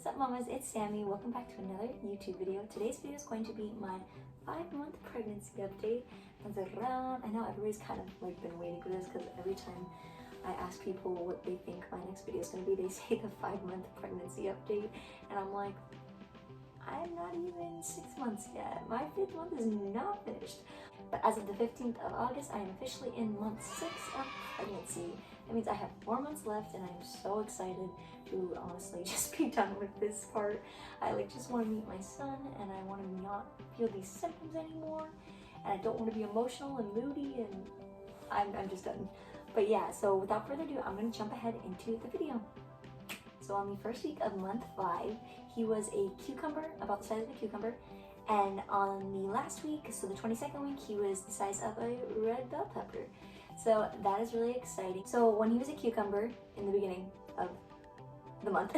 What's up, mamas? It's Sammy. Welcome back to another YouTube video. Today's video is going to be my 5-month pregnancy update. I know everybody's kind of like been waiting for this because every time I ask people what they think my next video is going to be, they say the 5-month pregnancy update, and I'm like, I'm not even 6 months yet. My 5th month is not finished. But as of the 15th of August, I am officially in month 6 of pregnancy. That means I have 4 months left, and I'm so excited to honestly just be done with this part. I just want to meet my son, and I want to not feel these symptoms anymore, and I don't want to be emotional and moody, and I'm just done. But yeah, so without further ado, I'm going to jump ahead into the video. So on the first week of month 5, he was a cucumber, about the size of a cucumber. And on the last week, so the 22nd week, he was the size of a red bell pepper. So that is really exciting. So when he was a cucumber in the beginning of the month,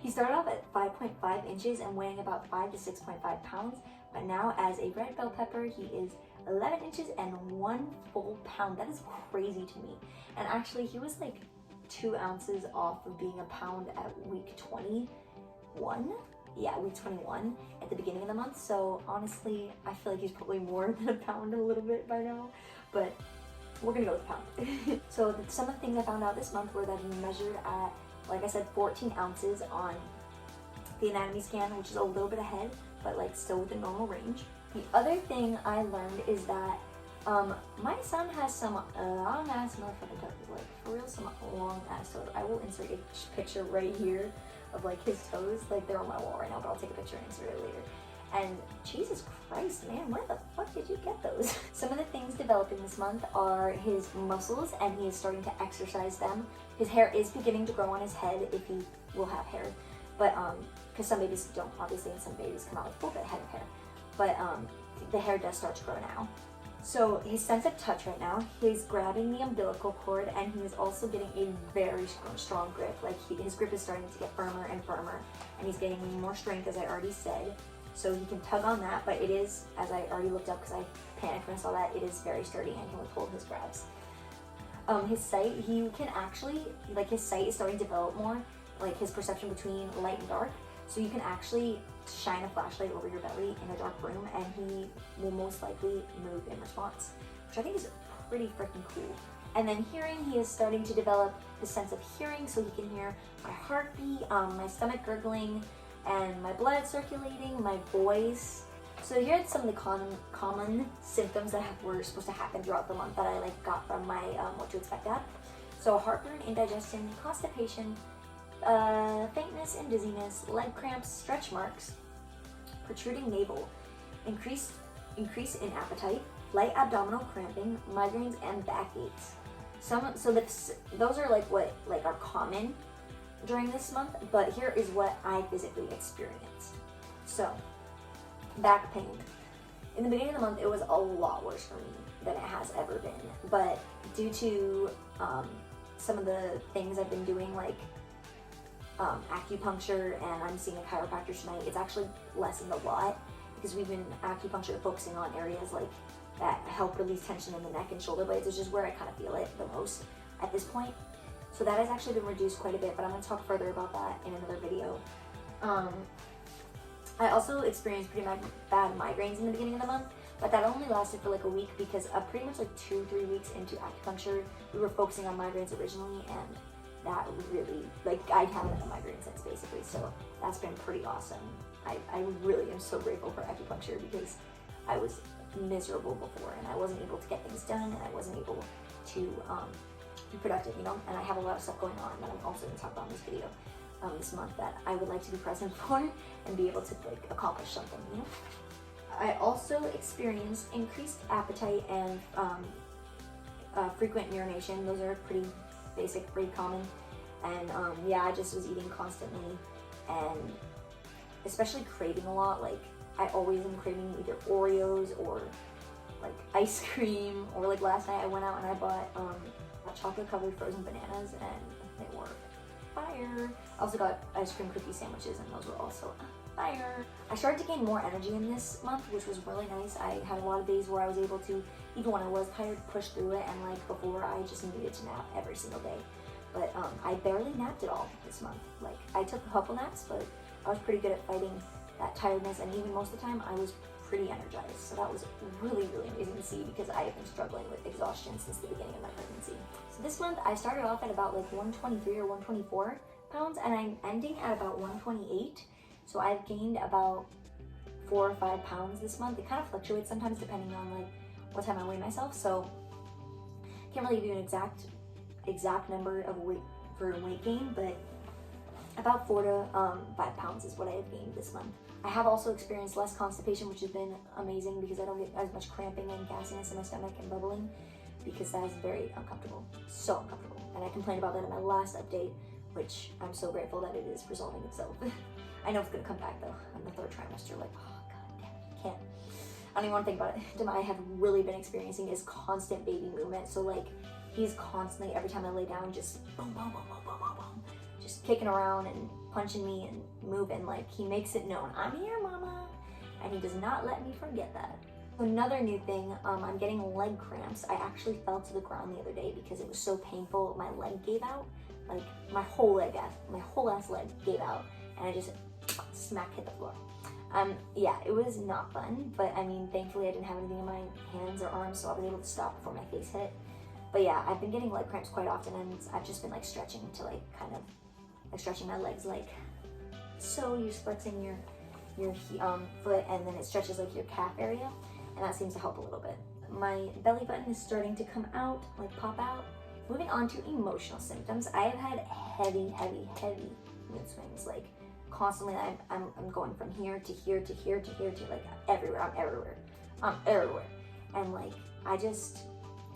he started off at 5.5 inches and weighing about 5 to 6.5 pounds. But now as a red bell pepper, he is 11 inches and 1 full pound. That is crazy to me. And actually, he was like 2 ounces off of being a pound at week 21. Yeah, week 21 at the beginning of the month. So honestly, I feel like he's probably more than a pound a little bit by now, but we're gonna go with a pound. So some of the things I found out this month were that he measured at, like I said, 14 ounces on the anatomy scan, which is a little bit ahead, but like still within normal range. The other thing I learned is that my son has some long ass motherfucking toes, like for real, some long ass toes. I will insert a picture right here of like his toes, like they're on my wall right now, but I'll take a picture and insert it later. And Jesus Christ, man, where the fuck did you get those? Some of the things developing this month are his muscles, and he is starting to exercise them. His hair is beginning to grow on his head, if he will have hair, but because some babies don't, obviously, and some babies come out with full head of hair, but the hair does start to grow now. So his sense of touch right now, he's grabbing the umbilical cord, and he is also getting a very strong grip. Like his grip is starting to get firmer and firmer, and he's getting more strength, as I already said. So he can tug on that, but it is, as I already looked up because I panicked when I saw that, it is very sturdy and he will hold his grabs. His sight, he can actually, like his sight is starting to develop more, like his perception between light and dark. So you can actually shine a flashlight over your belly in a dark room, and he will most likely move in response, which I think is pretty freaking cool. And then hearing, he is starting to develop the sense of hearing, so he can hear my heartbeat, my stomach gurgling, and my blood circulating, my voice. So here are some of the common symptoms that were supposed to happen throughout the month that I got from my what to expect app. So heartburn, indigestion, constipation, faintness and dizziness, leg cramps, stretch marks, protruding navel, increase in appetite, light abdominal cramping, migraines, and backaches. Those are what are common during this month, but here is what I physically experienced. So, back pain. In the beginning of the month, it was a lot worse for me than it has ever been, but due to some of the things I've been doing, like acupuncture, and I'm seeing a chiropractor tonight, it's actually lessened a lot because we've been acupuncture focusing on areas like that help release tension in the neck and shoulder blades, which is where I kind of feel it the most at this point. So that has actually been reduced quite a bit, but I'm going to talk further about that in another video. I also experienced pretty bad migraines in the beginning of the month, but that only lasted for like a week because pretty much like 2-3 weeks into acupuncture, we were focusing on migraines originally, and that really, I haven't had a migraine since basically, so that's been pretty awesome. I really am so grateful for acupuncture because I was miserable before, and I wasn't able to get things done, and I wasn't able to be productive, you know, and I have a lot of stuff going on that I'm also going to talk about in this video this month that I would like to be present for and be able to accomplish something, you know. I also experienced increased appetite and frequent urination. Those are pretty basic, pretty common, and yeah, I just was eating constantly, and especially craving a lot. I always am craving either Oreos or ice cream, or last night I went out and I bought chocolate covered frozen bananas, and they were fire. I also got ice cream cookie sandwiches, and those were also fire. I started to gain more energy in this month, which was really nice. I had a lot of days where I was able to, even when I was tired, push through it, and before, I just needed to nap every single day. But I barely napped at all this month. I took a couple naps, but I was pretty good at fighting that tiredness, and even most of the time I was pretty energized. So that was really, really amazing to see, because I have been struggling with exhaustion since the beginning of my pregnancy. So this month I started off at about like 123 or 124 pounds, and I'm ending at about 128. So I've gained about 4 or 5 pounds this month. It kind of fluctuates sometimes depending on like what time I weigh myself. So can't really give you an exact number of weight for weight gain, but about 4 to 5 pounds is what I have gained this month. I have also experienced less constipation, which has been amazing, because I don't get as much cramping and gassiness in my stomach and bubbling, because that is very uncomfortable, so uncomfortable. And I complained about that in my last update, which I'm so grateful that it is resolving itself. I know it's gonna come back though in the 3rd trimester, like, oh god damn it, can't. I don't even want to think about it. Demai have really been experiencing is constant baby movement. So like, he's constantly, every time I lay down, just boom, boom, boom, boom, boom, boom, boom, just kicking around and punching me and moving. Like, he makes it known, I'm here, mama, and he does not let me forget that. Another new thing, I'm getting leg cramps. I actually fell to the ground the other day because it was so painful. My leg gave out, like my whole ass leg gave out, and I just smack hit the floor. Yeah, it was not fun, but I mean, thankfully I didn't have anything in my hands or arms, so I was able to stop before my face hit. But yeah, I've been getting leg cramps quite often, and I've just been like stretching to like kind of like stretching my legs, like so. You're flexing your foot, and then it stretches like your calf area, and that seems to help a little bit. My belly button is starting to come out, like pop out. Moving on to emotional symptoms, I have had heavy mood swings, like constantly. I'm going from here to here to here to here to like everywhere. I'm everywhere, and like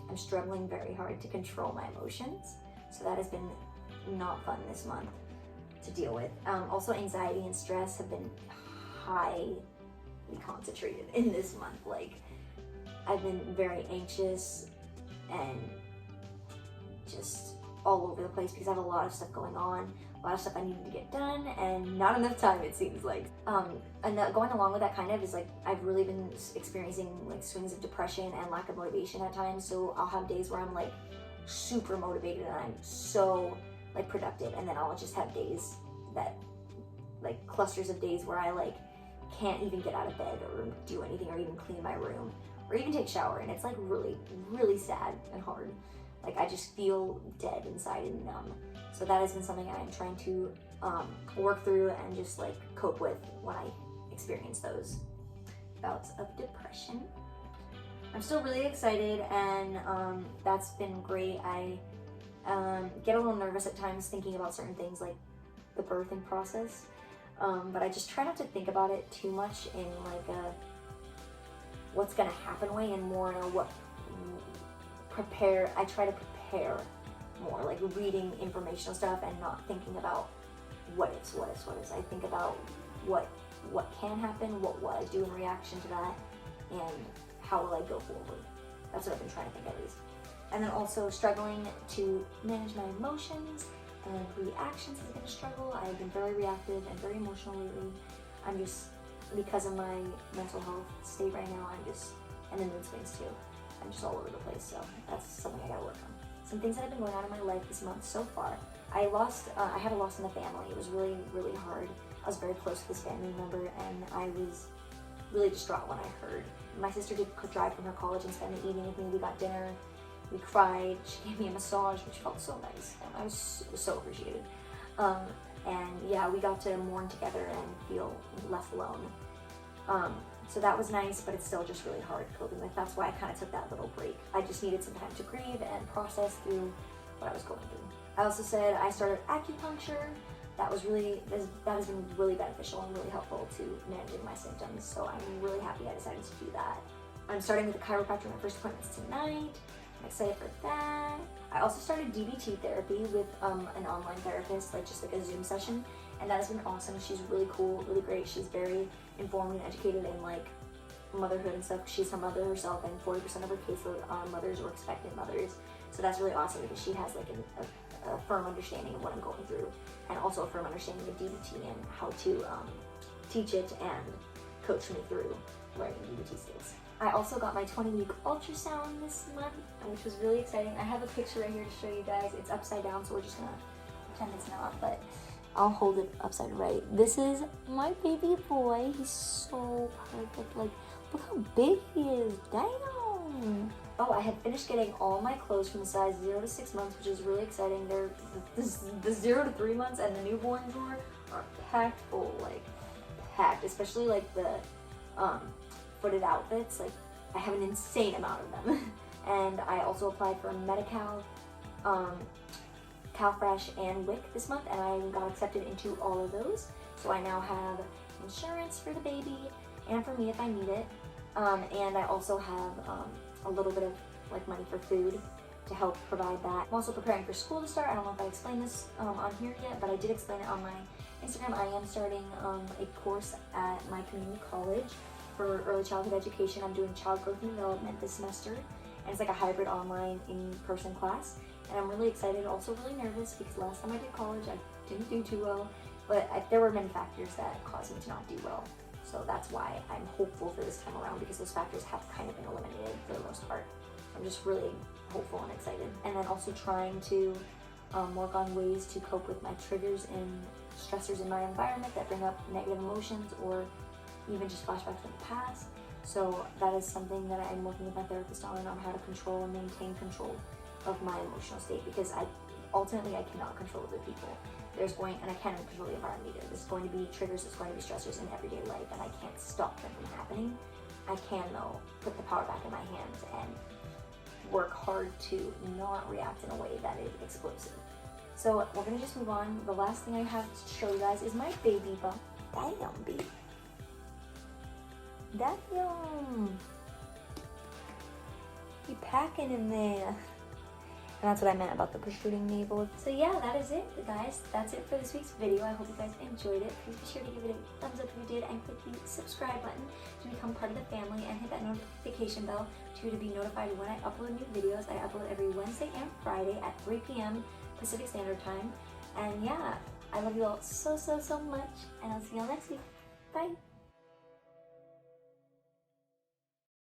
I'm struggling very hard to control my emotions. So that has been not fun this month to deal with. Also, anxiety and stress have been highly concentrated in this month. Like, I've been very anxious and just all over the place because I have a lot of stuff going on, a lot of stuff I needed to get done, and not enough time, it seems like. And going along with that kind of is like, I've really been experiencing like swings of depression and lack of motivation at times. So I'll have days where I'm like super motivated and I'm so like productive, and then I'll just have days that like clusters of days where I like can't even get out of bed or do anything or even clean my room or even take a shower, and it's like really sad and hard. Like, I just feel dead inside and numb. So that has been something I'm trying to work through and just like cope with when I experience those bouts of depression. I'm still really excited, and that's been great. I get a little nervous at times thinking about certain things like the birthing process, but I just try not to think about it too much in like a what's gonna happen way, and more in a what I try to prepare more, like reading informational stuff and not thinking about what is. I think about what can happen, what will I do in reaction to that, and how will I go forward. That's what I've been trying to think at least. And then also struggling to manage my emotions and reactions has been a struggle. I've been very reactive and very emotional lately. I'm just, because of my mental health state right now, and the mood swings too. I'm just all over the place, so that's something I gotta work on. Some things that have been going on in my life this month so far. I had a loss in the family. It was really hard. I was very close to this family member, and I was really distraught when I heard. My sister did drive from her college and spend the evening with me. We got dinner, we cried, she gave me a massage, which felt so nice, and I was so appreciated. And yeah, we got to mourn together and feel less alone. So that was nice, but it's still just really hard coping with. That's why I kind of took that little break. I just needed some time to grieve and process through what I was going through. I also said I started acupuncture. That has been really beneficial and really helpful to managing my symptoms. So I'm really happy I decided to do that. I'm starting with a chiropractor. My first appointment's tonight. I'm excited for that. I also started DBT therapy with an online therapist, like just like a Zoom session. And that has been awesome. She's really cool, really great. She's very informed and educated in like motherhood and stuff. She's a mother herself, and 40% of her caseload are mothers or expectant mothers. So that's really awesome because she has like a firm understanding of what I'm going through, and also a firm understanding of DBT and how to teach it and coach me through learning DBT skills. I also got my 20-week ultrasound this month, which was really exciting. I have a picture right here to show you guys. It's upside down, so we're just gonna pretend it's not, but I'll hold it upside right. This is my baby boy. He's so perfect. Like, look how big he is. Damn. Oh, I had finished getting all my clothes from the size 0 to 6 months, which is really exciting. They're the 0 to 3 months and the newborn drawer are packed full, like packed. Especially like the footed outfits. Like, I have an insane amount of them. And I also applied for Medi-Cal, CalFresh, and WIC this month, and I got accepted into all of those. So I now have insurance for the baby and for me if I need it. And I also have a little bit of like money for food to help provide that. I'm also preparing for school to start. I don't know if I explained this on here yet, but I did explain it on my Instagram. I am starting a course at my community college for early childhood education. I'm doing child growth and development this semester, and it's like a hybrid online in-person class. And I'm really excited, also really nervous, because last time I did college, I didn't do too well, but there were many factors that caused me to not do well. So that's why I'm hopeful for this time around, because those factors have kind of been eliminated for the most part. I'm just really hopeful and excited. And then also trying to work on ways to cope with my triggers and stressors in my environment that bring up negative emotions or even just flashbacks from the past. So that is something that I'm working with my therapist on how to control and maintain control of my emotional state, because ultimately I cannot control other people. And I can't control the environment either. There's going to be triggers, there's going to be stressors in everyday life, and I can't stop them from happening. I can, though, put the power back in my hands and work hard to not react in a way that is explosive. So we're gonna just move on. The last thing I have to show you guys is my baby bump. Damn, baby. Damn. He packing in there. And that's what I meant about the protruding navel. So yeah, that is it, guys. That's it for this week's video. I hope you guys enjoyed it. Please be sure to give it a thumbs up if you did, and click the subscribe button to become part of the family, and hit that notification bell to be notified when I upload new videos. I upload every Wednesday and Friday at 3 p.m. Pacific Standard Time. And yeah, I love you all so, so, so much, and I'll see y'all next week. Bye.